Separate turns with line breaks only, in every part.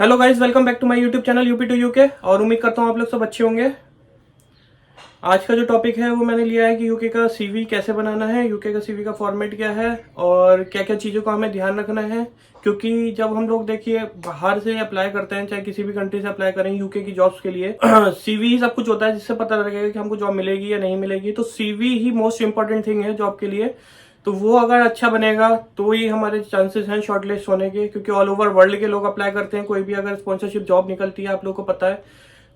Hello guys, welcome back to my YouTube channel UP to UK. और उम्मीद करता हूँ आप लोग सब अच्छे होंगे। आज का जो टॉपिक है वो मैंने लिया है कि यूके का सीवी कैसे बनाना है, यूके का सीवी का फॉर्मेट क्या है और क्या क्या चीज़ों का हमें ध्यान रखना है। क्योंकि जब हम लोग देखिए बाहर से अप्लाई करते हैं, चाहे किसी भी कंट्री से अप्लाई करें यूके की जॉब्स के लिए, सीवी ही सब कुछ होता है जिससे पता लगेगा कि हमको जॉब मिलेगी या नहीं मिलेगी। तो सीवी ही मोस्ट इंपॉर्टेंट थिंग है जॉब के लिए। तो वो अगर अच्छा बनेगा तो ही हमारे चांसेस हैं शॉर्टलिस्ट होने के, क्योंकि ऑल ओवर वर्ल्ड के लोग अप्लाई करते हैं। कोई भी अगर स्पॉन्सरशिप जॉब निकलती है, आप लोगों को पता है,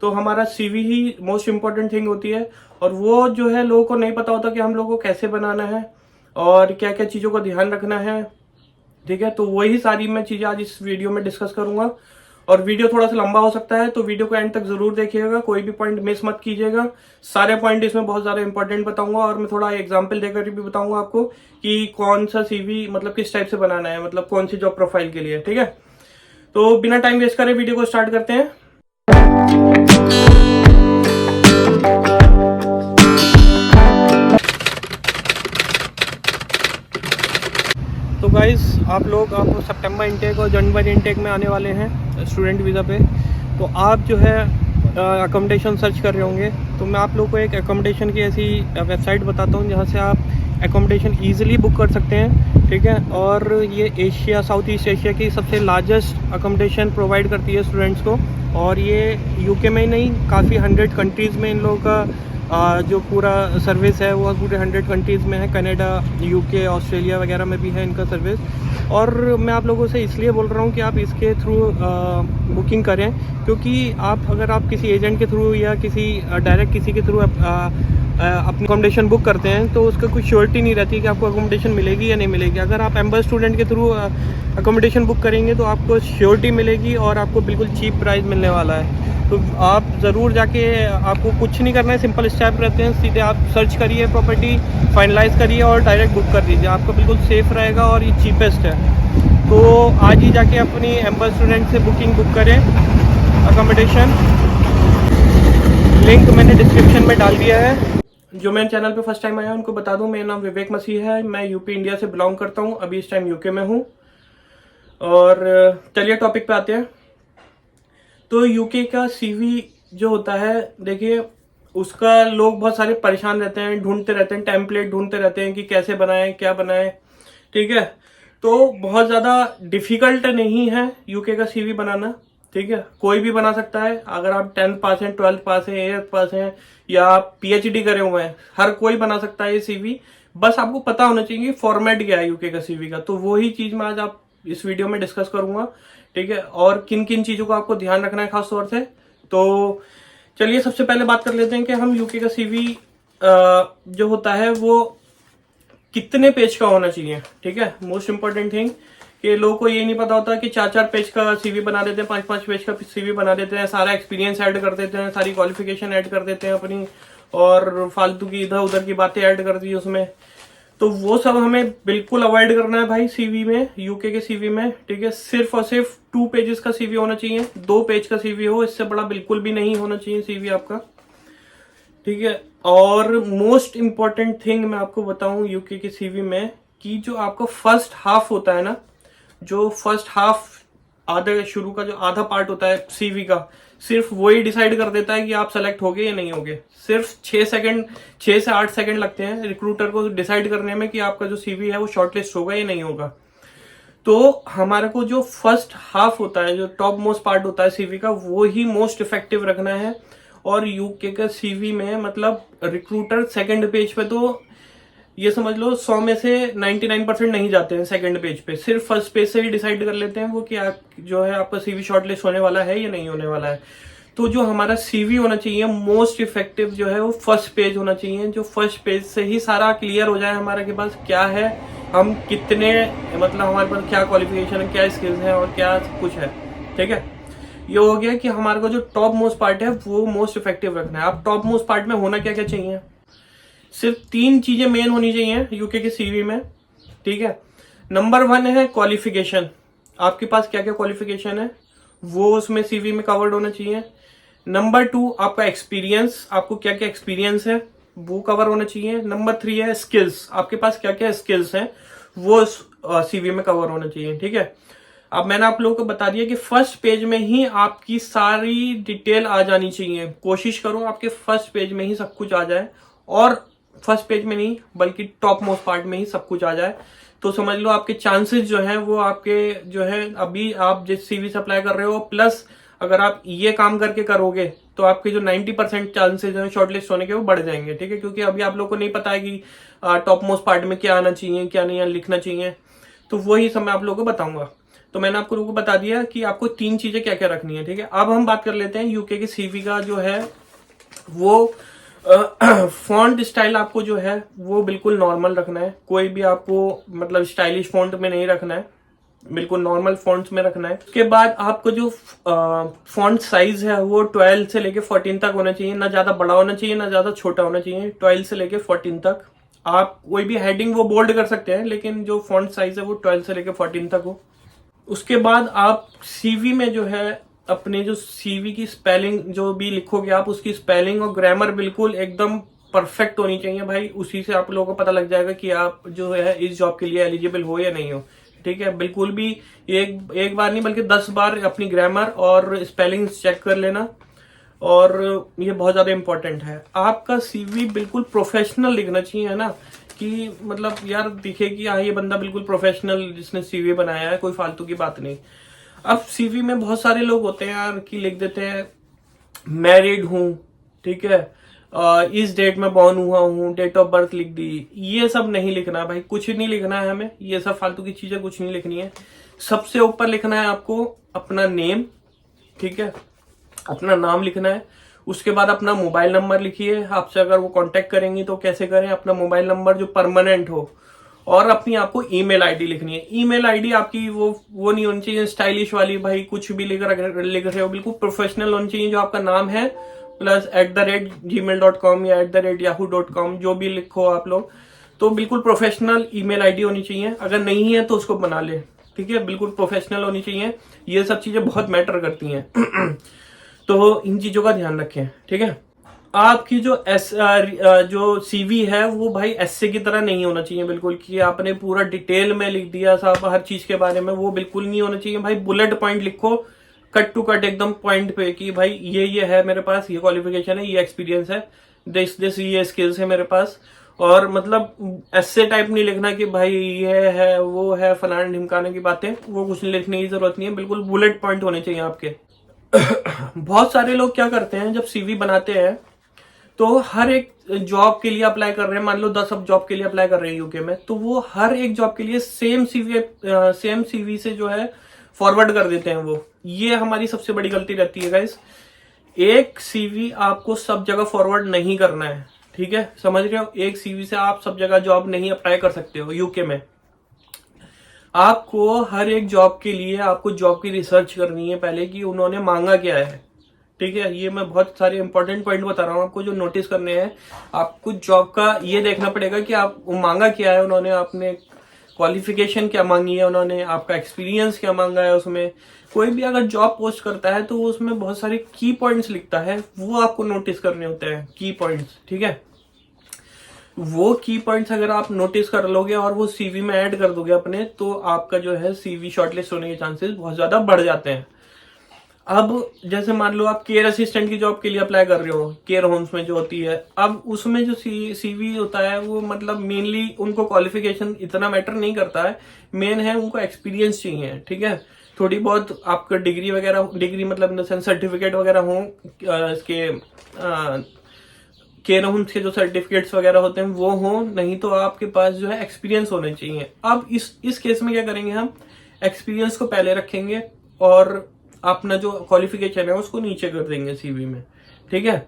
तो हमारा सीवी ही मोस्ट इंपॉर्टेंट थिंग होती है। और वो जो है लोगों को नहीं पता होता कि हम लोगों को कैसे बनाना है और क्या क्या चीज़ों का ध्यान रखना है। ठीक है, तो वही सारी मैं चीज़ें आज इस वीडियो में डिस्कस करूंगा। और वीडियो थोड़ा सा लंबा हो सकता है, तो वीडियो को एंड तक जरूर देखिएगा, कोई भी पॉइंट मिस मत कीजिएगा। सारे पॉइंट इसमें बहुत ज़्यादा इंपॉर्टेंट बताऊंगा और मैं थोड़ा एग्जाम्पल देकर भी बताऊंगा आपको कि कौन सा सीवी मतलब किस टाइप से बनाना है, मतलब कौन सी जॉब प्रोफाइल के लिए। ठीक है, तो बिना टाइम वेस्ट करे वीडियो को स्टार्ट करते हैं। तो गाइस, आप सितंबर इंटेक और जनवरी इंटेक में आने वाले हैं स्टूडेंट वीज़ा पे। तो आप जो है अकोमोडेशन सर्च कर रहे होंगे, तो मैं आप लोगों को एक अकोमोडेशन की ऐसी वेबसाइट बताता हूँ जहाँ से आप अकोमोडेशन ईजिली बुक कर सकते हैं। ठीक है, और ये एशिया, साउथ ईस्ट एशिया की सबसे लार्जेस्ट अकोमोडेशन प्रोवाइड करती है स्टूडेंट्स को। और ये यूके में ही नहीं, काफ़ी 100 कंट्रीज़ में इन लोगों का जो पूरा सर्विस है वो पूरे 100 कंट्रीज़ में है। कनाडा, यूके, ऑस्ट्रेलिया वगैरह में भी है इनका सर्विस। और मैं आप लोगों से इसलिए बोल रहा हूँ कि आप इसके थ्रू बुकिंग करें, क्योंकि अगर आप किसी एजेंट के थ्रू या किसी डायरेक्ट किसी के थ्रू अपनी अकोमोडेशन बुक करते हैं तो उसका कोई श्योरिटी नहीं रहती कि आपको अकोमोडेशन मिलेगी या नहीं मिलेगी। अगर आप एम्बेस स्टूडेंट के थ्रू अकोमोडेशन बुक करेंगे तो आपको श्योरिटी मिलेगी और आपको बिल्कुल चीप प्राइस मिलने वाला है। तो आप ज़रूर जाके, आपको कुछ नहीं करना है, सिंपल स्टेप रहते हैं, सीधे आप सर्च करिए, प्रॉपर्टी फाइनलाइज करिए और डायरेक्ट बुक कर दीजिए। आपका बिल्कुल सेफ़ रहेगा और ये चीपेस्ट है। तो आज ही जाके अपनी एम्बेस स्टूडेंट से बुक करें अकोमोडेशन। लिंक मैंने डिस्क्रिप्शन में डाल दिया है। जो मेरे चैनल पे फर्स्ट टाइम आया उनको बता दूं, मेरा नाम विवेक मसीह है, मैं यूपी इंडिया से बिलोंग करता हूं, अभी इस टाइम यूके में हूं। और चलिए टॉपिक पे आते हैं। तो यूके का सीवी जो होता है, देखिए उसका लोग बहुत सारे परेशान रहते हैं, ढूंढते रहते हैं, टेम्पलेट ढूंढते रहते हैं कि कैसे बनाएं, क्या बनाएं। ठीक है, तो बहुत ज़्यादा डिफिकल्ट नहीं है यूके का सीवी बनाना। ठीक है, कोई भी बना सकता है। अगर आप 10th पास हैं, 12th पास हैं, 8th पास हैं या आप पीएचडी करे हुए हैं, हर कोई बना सकता है ये सीवी। बस आपको पता होना चाहिए फॉर्मेट क्या है यूके का सीवी का। तो वही चीज मैं आज आप इस वीडियो में डिस्कस करूंगा। ठीक है, और किन किन चीजों का आपको ध्यान रखना है खास तौर से। तो चलिए सबसे पहले बात कर लेते हैं कि हम यूके का सीवी जो होता है वो कितने पेज का होना चाहिए। ठीक है, मोस्ट इंपॉर्टेंट थिंग कि लोगों को ये नहीं पता होता कि 4-4 पेज का सीवी बना देते हैं, 5-5 पेज का सीवी बना देते हैं, सारा एक्सपीरियंस ऐड कर देते हैं, सारी क्वालिफिकेशन ऐड कर देते हैं अपनी, और फालतू की इधर उधर की बातें ऐड कर दी उसमें। तो वो सब हमें बिल्कुल अवॉइड करना है भाई सीवी में, यूके के सीवी में। ठीक है, सिर्फ और सिर्फ 2 पेजेस का सीवी होना चाहिए, 2 पेज का सीवी हो, इससे बड़ा बिल्कुल भी नहीं होना चाहिए सीवी आपका। ठीक है, और मोस्ट इंपॉर्टेंट थिंग मैं आपको बताऊं यूके के सीवी में, कि जो आपका फर्स्ट हाफ होता है ना, जो फर्स्ट हाफ आधा शुरू का जो आधा पार्ट होता है सीवी का, सिर्फ वही डिसाइड कर देता है कि आप सेलेक्ट होगे या नहीं होगे। सिर्फ 6 से 8 सेकंड लगते हैं रिक्रूटर को डिसाइड करने में कि आपका जो सीवी है वो शॉर्टलिस्ट होगा या नहीं होगा। तो हमारे को जो फर्स्ट हाफ होता है, जो टॉप मोस्ट पार्ट होता है सीवी का, वो ही मोस्ट इफेक्टिव रखना है। और यूके का सीवी में मतलब रिक्रूटर सेकंड पेज पे तो ये समझ लो 100 में से 99% नहीं जाते हैं सेकंड पेज पे, सिर्फ फर्स्ट पेज से ही डिसाइड कर लेते हैं वो कि आप जो है आपका सीवी शॉर्टलिस्ट होने वाला है या नहीं होने वाला है। तो जो हमारा सीवी होना चाहिए मोस्ट इफेक्टिव जो है वो फर्स्ट पेज होना चाहिए, जो फर्स्ट पेज से ही सारा क्लियर हो जाए हमारे के पास क्या है, हम कितने, मतलब हमारे पास क्या क्वालिफिकेशन है, क्या स्किल्स है और क्या कुछ है। ठीक है, ये हो गया कि हमारे को जो टॉप मोस्ट पार्ट है वो मोस्ट इफेक्टिव रखना है। अब टॉप मोस्ट पार्ट में होना क्या क्या चाहिए, सिर्फ 3 चीजें मेन होनी चाहिए यूके के सीवी में। ठीक है, नंबर 1 है क्वालिफिकेशन, आपके पास क्या क्या क्वालिफिकेशन है वो उसमें सीवी में कवर्ड होना चाहिए। नंबर 2 आपका एक्सपीरियंस, आपको क्या क्या एक्सपीरियंस है वो कवर होना चाहिए। नंबर 3 है स्किल्स, आपके पास क्या क्या स्किल्स हैं वो सीवी में कवर होना चाहिए। ठीक है, अब मैंने आप लोगों को बता दिया कि फर्स्ट पेज में ही आपकी सारी डिटेल आ जानी चाहिए। कोशिश करो आपके फर्स्ट पेज में ही सब कुछ आ जाए, और फर्स्ट पेज में नहीं बल्कि टॉप मोस्ट पार्ट में ही सब कुछ आ जाए, तो समझ लो आपके चांसेस जो हैं वो आपके जो है अभी आप जिस सीवी से अप्लाई कर रहे हो, प्लस अगर आप ये काम करके करोगे तो आपके जो 90% चांसेस हैं शॉर्टलिस्ट होने के वो बढ़ जाएंगे। ठीक है, क्योंकि अभी आप लोगों को नहीं पता है कि टॉप मोस्ट पार्ट में क्या आना चाहिए, क्या नहीं लिखना चाहिए, तो वही सब मैं आप लोगों को बताऊंगा। तो मैंने आप लोगों को बता दिया कि आपको 3 चीजें क्या क्या रखनी है। ठीक है, अब हम बात कर लेते हैं यूके के सीवी का जो है वो फॉन्ट स्टाइल आपको जो है वो बिल्कुल नॉर्मल रखना है। कोई भी आपको मतलब स्टाइलिश फॉन्ट में नहीं रखना है, बिल्कुल नॉर्मल फॉन्ट्स में रखना है। उसके बाद आपको जो फॉन्ट साइज है वो 12 से लेके 14 तक होना चाहिए, ना ज्यादा बड़ा होना चाहिए ना ज्यादा छोटा होना चाहिए। 12 से लेके 14 तक। आप कोई भी हेडिंग वो बोल्ड कर सकते हैं, लेकिन जो फॉन्ट साइज है वो 12 से लेके 14 तक हो। उसके बाद आप सीवी में जो है अपने जो सीवी की स्पेलिंग जो भी लिखोगे आप, उसकी स्पेलिंग और ग्रामर बिल्कुल एकदम परफेक्ट होनी चाहिए भाई। उसी से आप लोगों को पता लग जाएगा कि आप जो है इस जॉब के लिए एलिजिबल हो या नहीं हो। ठीक है, बिल्कुल भी एक बार नहीं बल्कि 10 बार अपनी ग्रामर और स्पेलिंग चेक कर लेना, और ये बहुत ज्यादा इंपॉर्टेंट है। आपका सीवी बिल्कुल प्रोफेशनल लिखना चाहिए, है ना, कि मतलब यार दिखे कि हाँ ये बंदा बिल्कुल प्रोफेशनल जिसने सीवी बनाया है, कोई फालतू की बात नहीं। अब सीवी में बहुत सारे लोग होते हैं यार कि लिख देते हैं मैरिड हूं, ठीक है, इस डेट में बॉर्न हुआ हूँ, डेट ऑफ बर्थ लिख दी। ये सब नहीं लिखना भाई, कुछ नहीं लिखना है हमें, ये सब फालतू की चीजें कुछ नहीं लिखनी है। सबसे ऊपर लिखना है आपको अपना नेम, ठीक है, अपना नाम लिखना है। उसके बाद अपना मोबाइल नंबर लिखिए, आपसे अगर वो कांटेक्ट करेंगी तो कैसे करें, अपना मोबाइल नंबर जो परमानेंट हो, और अपनी आपको ईमेल आईडी लिखनी है। ईमेल आईडी आपकी वो नहीं होनी चाहिए स्टाइलिश वाली, भाई कुछ भी लिख रहे हो, बिल्कुल प्रोफेशनल होनी चाहिए। जो आपका नाम है प्लस @gmail.com या @yahoo.com जो भी लिखो आप लोग, तो बिल्कुल प्रोफेशनल ईमेल आईडी होनी चाहिए। अगर नहीं है तो उसको बना ले, ठीक है, बिल्कुल प्रोफेशनल होनी चाहिए। ये सब चीजें बहुत मैटर करती हैं तो इन चीजों का ध्यान रखें। ठीक है, आपकी जो सीवी है वो भाई एसए की तरह नहीं होना चाहिए बिल्कुल, कि आपने पूरा डिटेल में लिख दिया सब हर चीज के बारे में, वो बिल्कुल नहीं होना चाहिए भाई। बुलेट पॉइंट लिखो, कट टू कट एकदम पॉइंट पे, कि भाई ये है मेरे पास, ये क्वालिफिकेशन है, ये एक्सपीरियंस है, दिस ये स्किल्स है मेरे पास। और मतलब ऐसे टाइप नहीं लिखना कि भाई ये है वो है फलाने ढिमकाने की बातें, वो कुछ लिखने की जरूरत नहीं है। बिल्कुल बुलेट पॉइंट होने चाहिए आपके बहुत सारे लोग क्या करते हैं जब सीवी बनाते हैं तो हर एक जॉब के लिए अप्लाई कर रहे हैं, मान लो 10 अब जॉब के लिए अप्लाई कर रहे हैं यूके में, तो वो हर एक जॉब के लिए सेम सीवी से जो है फॉरवर्ड कर देते हैं वो। ये हमारी सबसे बड़ी गलती रहती है गाइस। एक सीवी आपको सब जगह फॉरवर्ड नहीं करना है, ठीक है, समझ रहे हो। एक सीवी से आप सब जगह जॉब नहीं अप्लाई कर सकते हो यूके में। आपको हर एक जॉब के लिए आपको जॉब की रिसर्च करनी है पहले कि उन्होंने मांगा क्या है। ठीक है, ये मैं बहुत सारे इंपॉर्टेंट पॉइंट बता रहा हूँ आपको जो नोटिस करने हैं। आपको जॉब का ये देखना पड़ेगा कि आप मांगा क्या है उन्होंने, आपने क्वालिफिकेशन क्या मांगी है उन्होंने, आपका एक्सपीरियंस क्या मांगा है उसमें। कोई भी अगर जॉब पोस्ट करता है तो उसमें बहुत सारे की पॉइंट्स लिखता है, वो आपको नोटिस करने होते हैं, की पॉइंट्स। ठीक है, वो की पॉइंट्स अगर आप नोटिस कर लोगे और वो सीवी में ऐड कर दोगे अपने, तो आपका जो है सीवी शॉर्टलिस्ट होने के चांसेस बहुत ज्यादा बढ़ जाते हैं। अब जैसे मान लो आप केयर असिस्टेंट की जॉब के लिए अप्लाई कर रहे हो, केयर होम्स में जो होती है, अब उसमें जो सीवी होता है वो मतलब मेनली उनको क्वालिफिकेशन इतना मैटर नहीं करता है, मेन है उनको एक्सपीरियंस चाहिए। ठीक है, थोड़ी बहुत आपका डिग्री वगैरह, डिग्री मतलब इन द सेंस सर्टिफिकेट वगैरह हो, इसके केयर होम्स के जो सर्टिफिकेट्स वगैरह होते हैं वो हो, नहीं तो आपके पास जो है एक्सपीरियंस होने चाहिए। अब इस केस में क्या करेंगे, हम एक्सपीरियंस को पहले रखेंगे और अपना जो क्वालिफिकेशन है उसको नीचे कर देंगे सीवी में। ठीक है,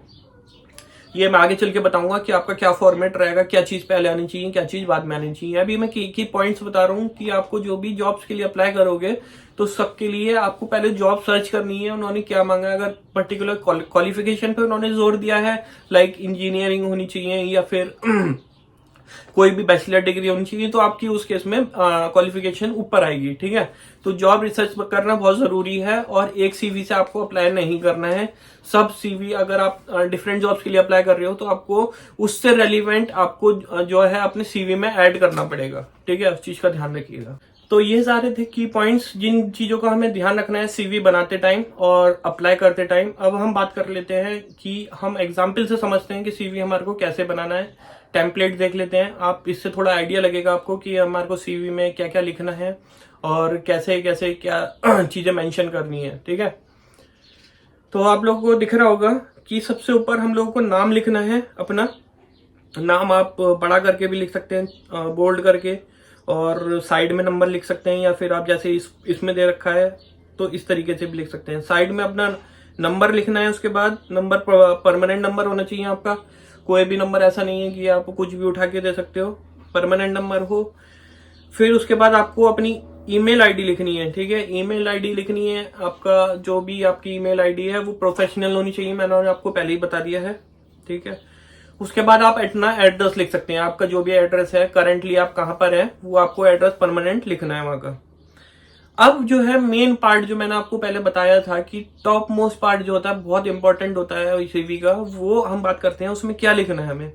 ये मैं आगे चल के बताऊंगा कि आपका क्या फॉर्मेट रहेगा, क्या चीज पहले आनी चाहिए, क्या चीज बाद में आनी चाहिए। अभी मैं की पॉइंट्स बता रहा हूँ कि आपको जो भी जॉब्स के लिए अप्लाई करोगे तो सबके लिए आपको पहले जॉब सर्च करनी है, उन्होंने क्या मांगा है। अगर पर्टिकुलर क्वालिफिकेशन पे उन्होंने जोर दिया है, लाइक इंजीनियरिंग होनी चाहिए या फिर कोई भी बैचलर डिग्री होनी चाहिए, तो आपकी उस केस में क्वालिफिकेशन ऊपर आएगी। ठीक है, तो जॉब रिसर्च करना बहुत जरूरी है और एक सीवी से आपको अप्लाई नहीं करना है। सब सीवी अगर आप डिफरेंट जॉब्स के लिए अप्लाई कर रहे हो तो आपको उससे रेलिवेंट आपको जो है अपने सीवी में ऐड करना पड़ेगा। ठीक है, उस चीज का ध्यान रखिएगा। तो ये सारे थे की पॉइंट्स जिन चीजों का हमें ध्यान रखना है सीवी बनाते टाइम और अप्लाई करते टाइम। अब हम बात कर लेते हैं कि हम एग्जाम्पल से समझते हैं कि सीवी हमारे को कैसे बनाना है। टेम्पलेट देख लेते हैं, आप इससे थोड़ा आइडिया लगेगा आपको कि हमारे को सीवी में क्या क्या लिखना है और कैसे कैसे क्या चीजें मेंशन करनी है। ठीक है, तो आप लोगों को दिख रहा होगा कि सबसे ऊपर हम लोगों को नाम लिखना है। अपना नाम आप बड़ा करके भी लिख सकते हैं, बोल्ड करके, और साइड में नंबर लिख सकते हैं, या फिर आप जैसे इसमें दे रखा है तो इस तरीके से भी लिख सकते हैं। साइड में अपना नंबर लिखना है, उसके बाद नंबर परमानेंट नंबर होना चाहिए आपका। कोई भी नंबर ऐसा नहीं है कि आप कुछ भी उठा के दे सकते हो, परमानेंट नंबर हो। फिर उसके बाद आपको अपनी ईमेल आईडी लिखनी है। ठीक है, ईमेल आईडी लिखनी है। आपका जो भी आपकी ईमेल आईडी है वो प्रोफेशनल होनी चाहिए, मैंने आपको पहले ही बता दिया है। ठीक है, उसके बाद आप अपना एड्रेस लिख सकते हैं। आपका जो भी एड्रेस है, करंटली आप कहां पर है, वो आपको एड्रेस परमानेंट लिखना है वहां का। अब जो है मेन पार्ट, जो मैंने आपको पहले बताया था कि टॉप मोस्ट पार्ट जो होता है, बहुत इंपॉर्टेंट होता है सीवी का, वो हम बात करते हैं। उसमें क्या लिखना है हमें?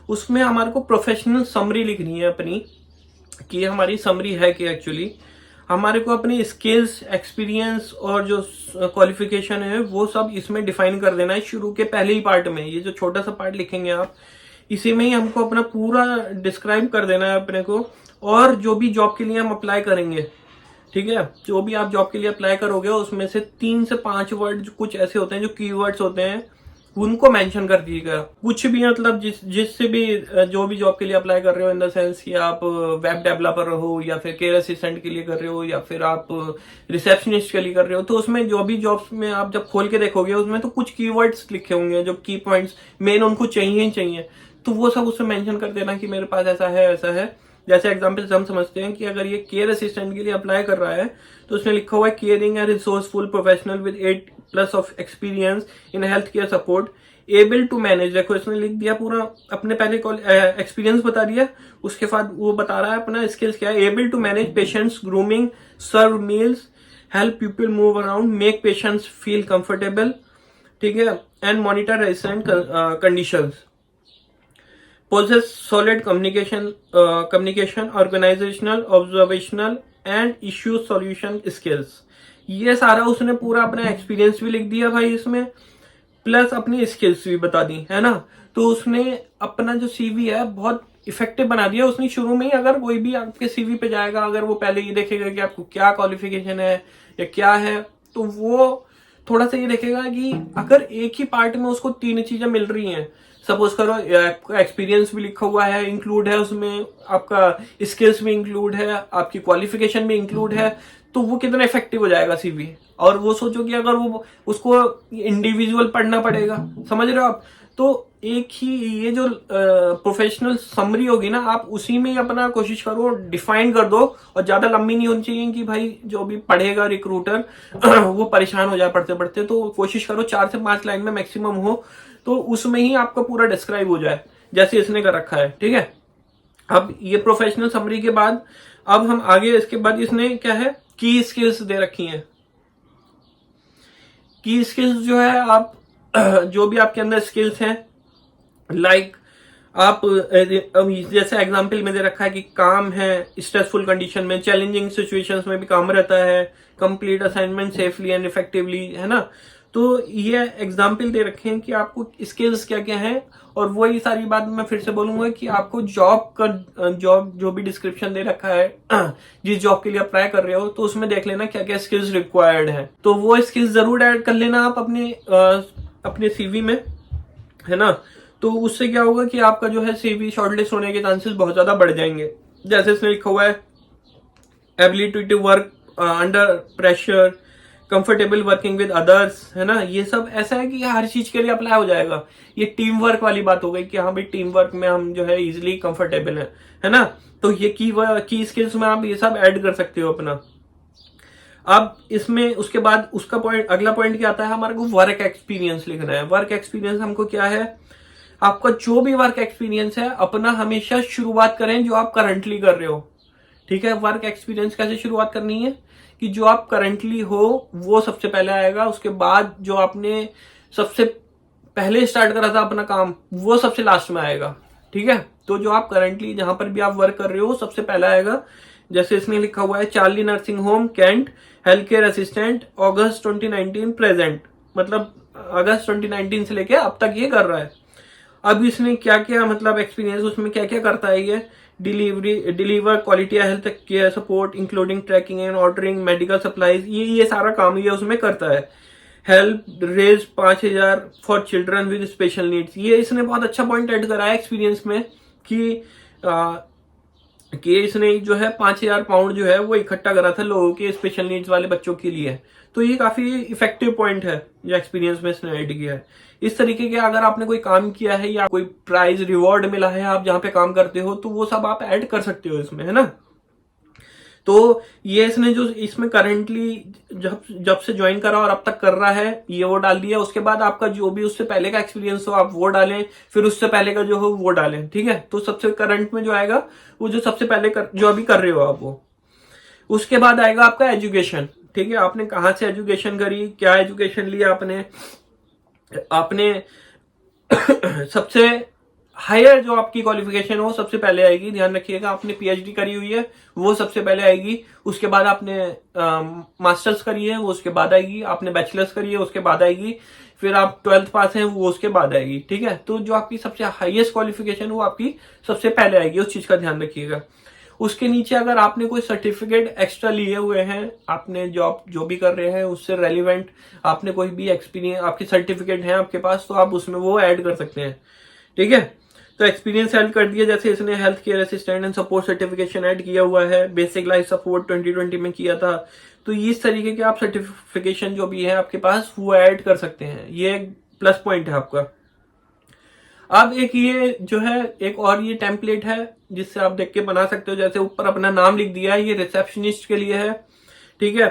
उसमें हमारे को प्रोफेशनल समरी लिखनी है अपनी, कि हमारी समरी है कि एक्चुअली हमारे को अपनी स्किल्स, एक्सपीरियंस और जो क्वालिफिकेशन है वो सब इसमें डिफाइन कर देना है शुरू के पहले ही पार्ट में। ये जो छोटा सा पार्ट लिखेंगे आप, इसी में ही हमको अपना पूरा डिस्क्राइब कर देना है अपने को। और जो भी जॉब के लिए हम अप्लाई करेंगे, ठीक है, जो भी आप जॉब के लिए अप्लाई करोगे उसमें से 3 से 5 वर्ड कुछ ऐसे होते हैं जो कीवर्ड्स होते हैं, उनको मेंशन कर दीजिएगा। कुछ भी मतलब जिससे भी जो भी जॉब के लिए अप्लाई कर रहे हो, इन द सेंस कि आप वेब डेवलपर हो, या फिर केयर असिस्टेंट के लिए कर रहे हो, या फिर आप रिसेप्शनिस्ट के लिए कर रहे हो, तो उसमें जो भी जॉब्स में आप जब खोल के देखोगे उसमें तो कुछ कीवर्ड्स लिखे होंगे जो की पॉइंट्स मेन उनको चाहिए ही चाहिए, तो वो सब उसमें मेंशन कर देना कि मेरे पास ऐसा है ऐसा है। जैसे एग्जाम्पल से हम समझते हैं कि अगर ये केयर असिस्टेंट के लिए अप्लाई कर रहा है तो उसने लिखा हुआ है caring and resourceful professional with 8+ of experience in health care support, able to manage. देखो इसने लिख दिया पूरा, अपने पहले एक्सपीरियंस बता दिया, उसके बाद वो बता रहा है अपना स्किल्स क्या है। Able to manage patients, grooming, serve meals, help people move around, make patients feel comfortable, ठीक है, and monitor resident conditions, possess solid communication, organizational, observational and issue solution skills। ये सारा उसने पूरा अपना एक्सपीरियंस भी लिख दिया भाई इसमें, प्लस अपनी स्किल्स भी बता दी, है ना। तो उसने अपना जो सीवी है बहुत इफेक्टिव बना दिया उसने शुरू में ही। अगर कोई भी आपके सीवी पे जाएगा, अगर वो पहले ये देखेगा कि आपको क्या क्वालिफिकेशन है या क्या है, तो वो थोड़ा सा ये देखेगा कि अगर एक ही पार्ट में उसको 3 चीजें मिल रही हैं, सपोज करो आपका एक्सपीरियंस भी लिखा हुआ है, इंक्लूड है उसमें, आपका स्किल्स भी इंक्लूड है, आपकी क्वालिफिकेशन भी इंक्लूड है, तो वो कितना इफेक्टिव हो जाएगा सीवी। और वो सोचो कि अगर वो उसको इंडिविजुअल पढ़ना पड़ेगा, समझ रहे हो आप, तो एक ही ये जो प्रोफेशनल समरी होगी ना, आप उसी में ही अपना कोशिश करो डिफाइन कर दो, और ज्यादा लंबी नहीं होनी चाहिए कि भाई जो भी पढ़ेगा रिक्रूटर वो परेशान हो जाए पढ़ते पढ़ते। तो कोशिश करो 4 से 5 लाइन में मैक्सिमम हो, तो उसमें ही आपका पूरा डिस्क्राइब हो जाए जैसे इसने कर रखा है। ठीक है, अब ये प्रोफेशनल समरी के बाद अब हम आगे, इसके बाद इसने क्या है, की स्किल्स दे रखी हैं। की स्किल्स जो है, आप जो भी आपके अंदर स्किल्स हैं, लाइक आप जैसे एग्जांपल में दे रखा है कि काम है, स्ट्रेसफुल कंडीशन में, चैलेंजिंग सिचुएशंस में भी काम रहता है, complete assignment safely and effectively, है ना। तो ये एग्जाम्पल दे रखे हैं कि आपको स्किल्स क्या क्या है। और वही सारी बात मैं फिर से बोलूंगा कि आपको जॉब जो भी डिस्क्रिप्शन दे रखा है जिस जॉब के लिए अप्लाई कर रहे हो, तो उसमें देख लेना क्या क्या स्किल्स रिक्वायर्ड है, तो वो स्किल्स जरूर ऐड कर लेना आप अपने सीवी में, है ना। तो उससे क्या होगा कि आपका जो है सीवी शॉर्टलिस्ट होने के चांसेस बहुत ज्यादा बढ़ जाएंगे। जैसे इसमें लिखा हुआ है ability to work under pressure, comfortable working with others, है ना। ये सब ऐसा है कि हर चीज के लिए अप्लाई हो जाएगा। ये टीम वर्क वाली बात हो गई कि हाँ भाई टीम वर्क में हम जो है इजिली कंफर्टेबल है ना। तो ये की स्किल्स में आप ये सब ऐड कर सकते हो अपना। अब इसमें उसके बाद उसका पॉइंट, अगला पॉइंट क्या आता है, हमारे को वर्क एक्सपीरियंस लिखना है। वर्क एक्सपीरियंस हमको क्या है, आपका जो भी वर्क एक्सपीरियंस है अपना हमेशा शुरुआत करें जो आप करंटली कर रहे हो। ठीक है, वर्क एक्सपीरियंस कैसे शुरुआत करनी है कि जो आप करंटली हो वो सबसे पहले आएगा, उसके बाद जो आपने सबसे पहले स्टार्ट करा था अपना काम वो सबसे लास्ट में आएगा। ठीक है, तो जो आप करंटली जहां पर भी आप वर्क कर रहे हो सबसे पहले आएगा, जैसे इसमें लिखा हुआ है Charlie nursing home Kent health care assistant August 2019 present, मतलब अगस्त 2019 से लेके अब तक ये कर रहा है। अब इसने क्या क्या मतलब एक्सपीरियंस उसमें क्या क्या करता है ये, deliver quality health care support including tracking and ordering medical supplies, ये सारा काम ये उसमें करता है। Help raise 5,000 for children with special needs, ये इसने बहुत अच्छा पॉइंट ऐड करा है एक्सपीरियंस में कि इसने जो है 5,000 पाउंड जो है वो इकट्ठा करा था लोगों के स्पेशल नीड्स वाले बच्चों के लिए। तो ये काफी इफेक्टिव पॉइंट है जो एक्सपीरियंस में इसने ऐड किया है। इस तरीके के अगर आपने कोई काम किया है या कोई प्राइज रिवॉर्ड मिला है आप जहां पे काम करते हो तो वो सब आप ऐड कर सकते हो इसमें, है ना। तो ये इसने जो इसमें करेंटली जब से ज्वाइन करा और अब तक कर रहा है ये वो डाल दिया। उसके बाद आपका जो भी उससे पहले का एक्सपीरियंस हो आप वो डालें, फिर उससे पहले का जो हो वो डालें, ठीक है। तो सबसे करंट में जो आएगा वो जो सबसे पहले जो अभी कर रहे हो आप वो। उसके बाद आएगा आपका एजुकेशन, ठीक है। आपने कहाँ से एजुकेशन करी, क्या एजुकेशन लिया आपने सबसे हायर जो आपकी क्वालिफिकेशन हो सबसे पहले आएगी, ध्यान रखिएगा। आपने पीएचडी करी हुई है वो सबसे पहले आएगी, उसके बाद आपने मास्टर्स करी है वो उसके बाद आएगी, आपने बैचलर्स करी है उसके बाद आएगी, फिर आप 12th पास हैं वो उसके बाद आएगी, ठीक है। तो जो आपकी सबसे हाईएस्ट क्वालिफिकेशन वो आपकी सबसे पहले आएगी, उस चीज का ध्यान रखिएगा। उसके नीचे अगर आपने कोई सर्टिफिकेट एक्स्ट्रा लिए हुए हैं, आपने जॉब जो भी कर रहे हैं उससे रेलिवेंट आपने कोई भी एक्सपीरियंस आपके सर्टिफिकेट है आपके पास तो आप उसमें वो ऐड कर सकते हैं, ठीक है। तो एक्सपीरियंस ऐड कर दिया, जैसे इसने health care assistant and support certification add किया हुआ है, बेसिक लाइफ सपोर्ट 2020 में किया था। तो इस तरीके के आप सर्टिफिकेशन जो भी है आपके पास वो ऐड कर सकते हैं, ये प्लस पॉइंट है आपका। अब एक ये जो है एक और ये टेम्पलेट है जिससे आप देख के बना सकते हो, जैसे ऊपर अपना नाम लिख दिया है, ये रिसेप्शनिस्ट के लिए है, ठीक है।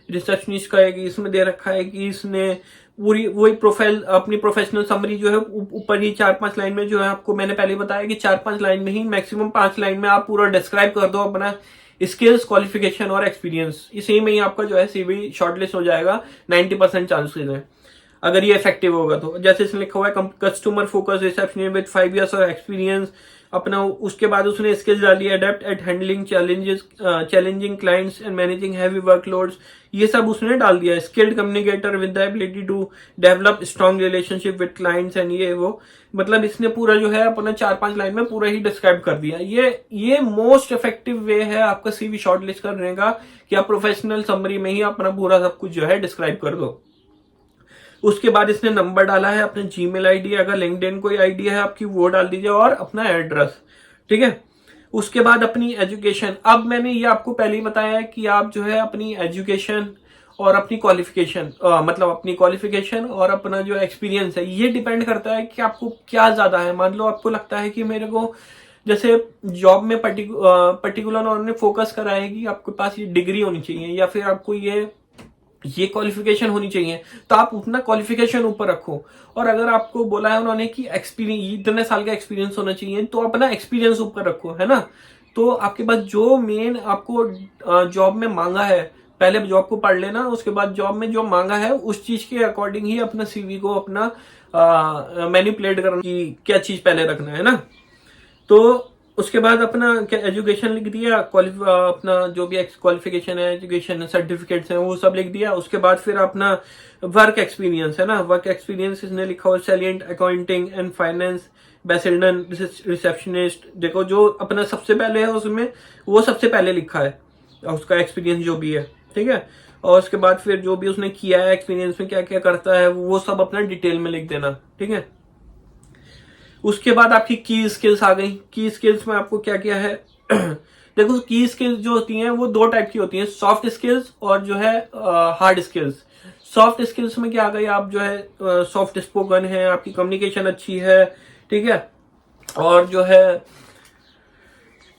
रिसेप्शनिस्ट का एक इसमें दे रखा है कि इसने पूरी वही प्रोफाइल अपनी प्रोफेशनल समरी जो है ऊपर ही 4-5 लाइन में जो है, आपको मैंने पहले बताया कि 4-5 लाइन में ही मैक्सिमम 5 लाइन में आप पूरा डिस्क्राइब कर दो अपना स्किल्स क्वालिफिकेशन और एक्सपीरियंस। इसी में ही आपका जो है सीवी शॉर्टलिस्ट हो जाएगा, 90% चांसेस है अगर ये इफेक्टिव होगा तो। जैसे इसमें लिखा हुआ है customer focus receptionist with 5 years और एक्सपीरियंस अपना। उसके बाद उसने स्किल्स डाली adept at handling challenging clients and managing heavy workloads, ये सब उसने डाल दिया है। Skilled communicator with the ability to develop strong relationship with clients and ये वो, मतलब इसने पूरा जो है अपना 4-5 लाइन में पूरा ही डिस्क्राइब कर दिया। ये मोस्ट इफेक्टिव वे है आपका सीवी शॉर्टलिस्ट करने का कि आप प्रोफेशनल समरी में ही अपना पूरा सब कुछ जो है डिस्क्राइब कर दो। उसके बाद इसने नंबर डाला है, अपने जीमेल आईडी, अगर लिंक्डइन कोई आईडी है आपकी वो डाल दीजिए और अपना एड्रेस, ठीक है। उसके बाद अपनी एजुकेशन, अब मैंने ये आपको पहले ही बताया है कि आप जो है अपनी एजुकेशन और अपनी क्वालिफिकेशन मतलब अपनी क्वालिफिकेशन और अपना जो एक्सपीरियंस है ये डिपेंड करता है कि आपको क्या ज्यादा है। मान लो आपको लगता है कि मेरे को जैसे जॉब में पर्टिकुलर उन्होंने फोकस करा है कि आपके पास ये डिग्री होनी चाहिए या फिर आपको ये क्वालिफिकेशन होनी चाहिए, तो आप अपना क्वालिफिकेशन ऊपर रखो। और अगर आपको बोला है उन्होंने कि एक्सपीरियंस इतने साल का एक्सपीरियंस होना चाहिए तो अपना एक्सपीरियंस ऊपर रखो, है ना। तो आपके पास जो मेन आपको जॉब में मांगा है, पहले जॉब को पढ़ लेना, उसके बाद जॉब में जो मांगा है उस चीज के अकॉर्डिंग ही अपना सीवी को अपना मैनिपुलेट करना कि क्या चीज पहले रखना है ना। तो उसके बाद अपना एजुकेशन लिख दिया, अपना जो भी क्वालिफिकेशन है, एजुकेशन सर्टिफिकेट्स हैं वो सब लिख दिया। उसके बाद फिर अपना वर्क एक्सपीरियंस है ना, वर्क एक्सपीरियंस इसने लिखा हुआ Salient accounting and finance Basildon receptionist. देखो जो अपना सबसे पहले है उसमें वो सबसे पहले लिखा है उसका एक्सपीरियंस जो भी है, ठीक है। और उसके बाद फिर जो भी उसने किया है एक्सपीरियंस में क्या क्या करता है वो सब अपना डिटेल में लिख देना, ठीक है। उसके बाद आपकी की स्किल्स आ गई। की स्किल्स में आपको क्या क्या है देखो की स्किल्स जो होती हैं वो 2 टाइप की होती हैं, सॉफ्ट स्किल्स और जो है हार्ड स्किल्स। सॉफ्ट स्किल्स में क्या आ गई, आप जो है सॉफ्ट स्पोकन है, आपकी कम्युनिकेशन अच्छी है, ठीक है, और जो है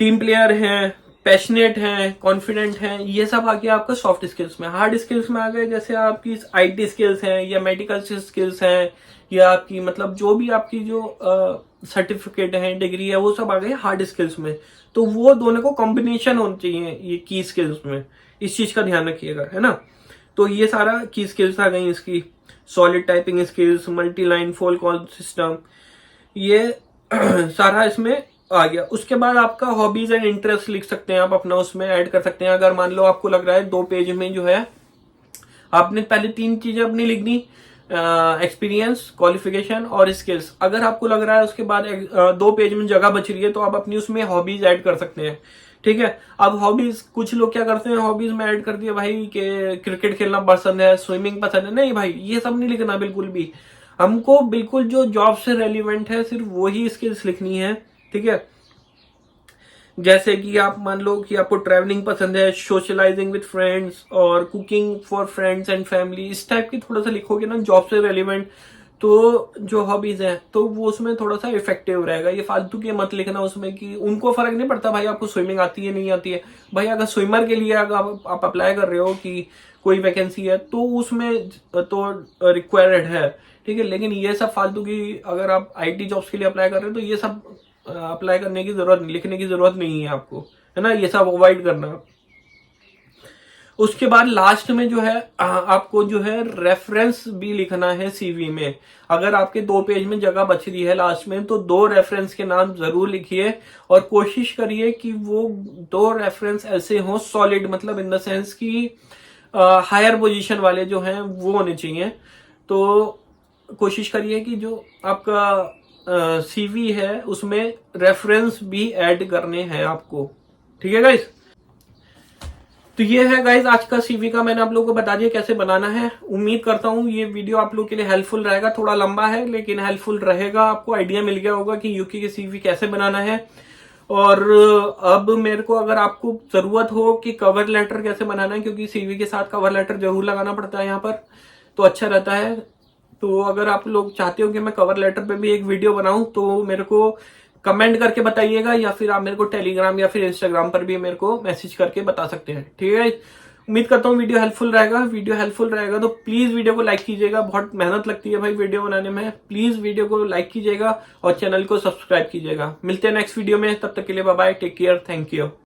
टीम प्लेयर हैं, पैशनेट हैं, कॉन्फिडेंट हैं, ये सब आ गया आपका सॉफ्ट स्किल्स में। हार्ड स्किल्स में आ गए जैसे आपकी आईटी स्किल्स हैं या मेडिकल स्किल्स हैं या आपकी मतलब जो भी आपकी जो सर्टिफिकेट है, डिग्री है, वो सब आ गए हार्ड स्किल्स में। तो वो दोनों को कॉम्बिनेशन होनी चाहिए ये की स्किल्स में, इस चीज का ध्यान रखिएगा, है ना। तो ये सारा की स्किल्स आ गई इसकी। Solid typing skills, multi line phone call system, ये सारा इसमें आ गया। उसके बाद आपका हॉबीज एंड इंटरेस्ट लिख सकते हैं आप अपना, उसमें ऐड कर सकते हैं। अगर मान लो आपको लग रहा है 2 पेज में जो है आपने पहले 3 चीजें अपनी लिखनी, एक्सपीरियंस, क्वालिफिकेशन और स्किल्स। अगर आपको लग रहा है उसके बाद 2 पेज में जगह बच रही है तो आप अपनी उसमें हॉबीज ऐड कर सकते हैं। ठीक है। अब हॉबीज कुछ लोग क्या करते हैं, हॉबीज में ऐड कर दिया भाई कि क्रिकेट खेलना पसंद है, स्विमिंग पसंद है। नहीं भाई, ये सब नहीं लिखना बिल्कुल भी। हमको बिल्कुल जो जॉब से रेलिवेंट है सिर्फ वही स्किल्स लिखनी है। ठीक है। जैसे कि आप मान लो कि आपको ट्रैवलिंग पसंद है, सोशलाइजिंग विद फ्रेंड्स और cooking for friends and family, इस टाइप की थोड़ा सा लिखोगे ना जॉब से रेलिवेंट, तो जो हॉबीज हैं तो वो उसमें थोड़ा सा इफेक्टिव रहेगा। ये फालतू के मत लिखना उसमें कि उनको फर्क नहीं पड़ता भाई आपको स्विमिंग आती है नहीं आती है। भाई अगर स्विमर के लिए अगर आप अप्लाई कर रहे हो कि कोई वैकेंसी है तो उसमें तो रिक्वायर्ड है। ठीक है। लेकिन ये सब फालतू की, अगर आप आईटी जॉब्स के लिए अप्लाई कर रहे हो तो ये सब अप्लाई करने की जरूरत नहीं, लिखने की जरूरत नहीं है आपको, है ना। ये सब अवॉइड करना। उसके बाद लास्ट में जो है आपको जो है रेफरेंस भी लिखना है सीवी में। अगर आपके 2 पेज में जगह बच रही है लास्ट में तो 2 रेफरेंस के नाम जरूर लिखिए और कोशिश करिए कि वो 2 रेफरेंस ऐसे हों सॉलिड, मतलब इन द सेंस कि हायर पोजीशन वाले जो हैं वो होने चाहिए। तो कोशिश करिए कि जो आपका सीवी है उसमें रेफरेंस भी ऐड करने हैं आपको। ठीक है गाइस। तो ये है गाइज आज का सीवी का, मैंने आप लोगों को बता दिया कैसे बनाना है। उम्मीद करता हूँ ये वीडियो आप लोगों के लिए हेल्पफुल रहेगा। थोड़ा लंबा है लेकिन हेल्पफुल रहेगा, आपको आइडिया मिल गया होगा कि यूके के सीवी कैसे बनाना है। और अब मेरे को अगर आपको जरूरत हो कि कवर लेटर कैसे बनाना है, क्योंकि सीवी के साथ कवर लेटर जरूर लगाना पड़ता है यहाँ पर, तो अच्छा रहता है। तो अगर आप लोग चाहते हो कि मैं कवर लेटर पे भी एक वीडियो बनाऊं तो मेरे को कमेंट करके बताइएगा, या फिर आप मेरे को टेलीग्राम या फिर इंस्टाग्राम पर भी मेरे को मैसेज करके बता सकते हैं। ठीक है। उम्मीद करता हूँ वीडियो हेल्पफुल रहेगा। वीडियो हेल्पफुल रहेगा तो प्लीज वीडियो को लाइक कीजिएगा। बहुत मेहनत लगती है भाई वीडियो बनाने में। प्लीज वीडियो को लाइक कीजिएगा और चैनल को सब्सक्राइब कीजिएगा। मिलते हैं नेक्स्ट वीडियो में, तब तक के लिए bye bye, take care, thank you.